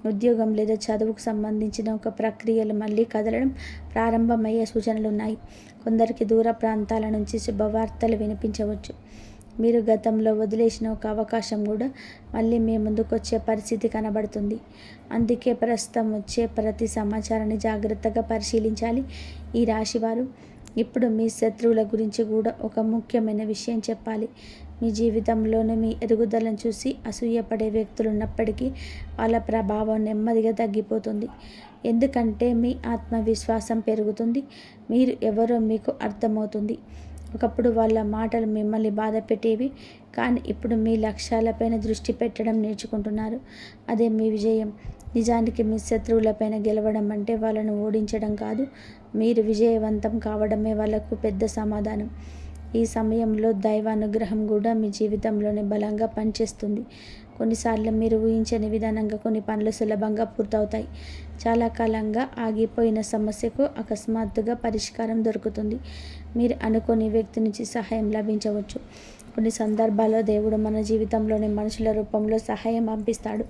ఉద్యోగం లేదా చదువుకు సంబంధించిన ఒక ప్రక్రియలు మళ్ళీ కదలడం ప్రారంభమయ్యే సూచనలు ఉన్నాయి. కొందరికి దూర ప్రాంతాల నుంచి శుభవార్తలు వినిపించవచ్చు. మీరు గతంలో వదిలేసిన ఒక అవకాశం కూడా మళ్ళీ మీ ముందుకు వచ్చే పరిస్థితి కనబడుతుంది. అందుకే ప్రస్తుతం వచ్చే ప్రతి సమాచారాన్ని జాగ్రత్తగా పరిశీలించాలి. ఈ రాశివారు ఇప్పుడు మీ శత్రువుల గురించి కూడా ఒక ముఖ్యమైన విషయం చెప్పాలి. మీ జీవితంలోనే మీ ఎదుగుదలను చూసి అసూయపడే వ్యక్తులు ఉన్నప్పటికీ వాళ్ళ ప్రభావం నెమ్మదిగా తగ్గిపోతుంది. ఎందుకంటే మీ ఆత్మవిశ్వాసం పెరుగుతుంది. మీరు ఎవరో మీకు అర్థమవుతుంది. ఒకప్పుడు వాళ్ళ మాటలు మిమ్మల్ని బాధ పెట్టేవి, కానీ ఇప్పుడు మీ లక్ష్యాలపైన దృష్టి పెట్టడం నేర్చుకుంటున్నారు. అదే మీ విజయం. నిజానికి మీ శత్రువులపైన గెలవడం అంటే వాళ్ళను ఓడించడం కాదు, మీరు విజయవంతం కావడమే వాళ్ళకు పెద్ద సమాధానం. ఈ సమయంలో దైవానుగ్రహం కూడా మీ జీవితంలోనే బలంగా పనిచేస్తుంది. కొన్నిసార్లు మీరు ఊహించని విధానంగా కొన్ని పనులు సులభంగా పూర్తవుతాయి. చాలా కాలంగా ఆగిపోయిన సమస్యకు అకస్మాత్తుగా పరిష్కారం దొరుకుతుంది. మీరు అనుకోని వ్యక్తి నుంచి సహాయం లభించవచ్చు. కొన్ని సందర్భాల్లో దేవుడు మన జీవితంలోని మనుషుల రూపంలో సహాయం పంపిస్తాడు.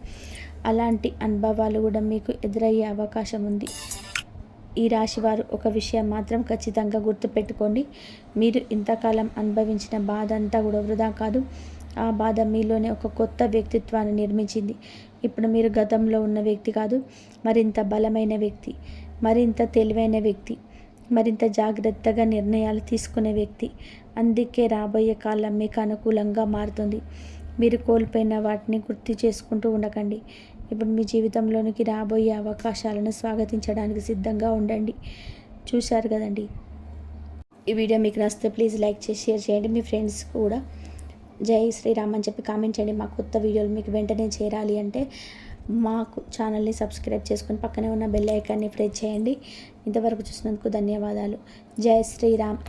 అలాంటి అనుభవాలు కూడా మీకు ఎదురయ్యే అవకాశం ఉంది. ఈ రాశివారు ఒక విషయం మాత్రం ఖచ్చితంగా గుర్తుపెట్టుకోండి. మీరు ఇంతకాలం అనుభవించిన బాధ అంతా కూడా వృధా కాదు. ఆ బాధ మీలోనే ఒక కొత్త వ్యక్తిత్వాన్ని నిర్మించింది. ఇప్పుడు మీరు గతంలో ఉన్న వ్యక్తి కాదు, మరింత బలమైన వ్యక్తి, మరింత తెలివైన వ్యక్తి, మరింత జాగ్రత్తగా నిర్ణయాలు తీసుకునే వ్యక్తి. అందుకే రాబోయే కాలం మీకు అనుకూలంగా మారుతుంది. మీరు కోల్పోయిన వాటిని గుర్తు చేసుకుంటూ ఉండకండి. ఇప్పుడు మీ జీవితంలోనికి రాబోయే అవకాశాలను స్వాగతించడానికి సిద్ధంగా ఉండండి. చూశారు కదండి, ఈ వీడియో మీకు నచ్చితే ప్లీజ్ లైక్ చేసి షేర్ చేయండి. మీ ఫ్రెండ్స్ కూడా జై శ్రీరామ్ అని చెప్పి కామెంట్ చేయండి. మా కొత్త వీడియోలు మీకు వెంటనే చేరాలి అంటే మాకు ఛానల్ని సబ్స్క్రైబ్ చేసుకొని పక్కనే ఉన్న బెల్ ఐకాన్ని ప్రెస్ చేయండి. ఇంతవరకు చూసినందుకు ధన్యవాదాలు. జై శ్రీరామ్.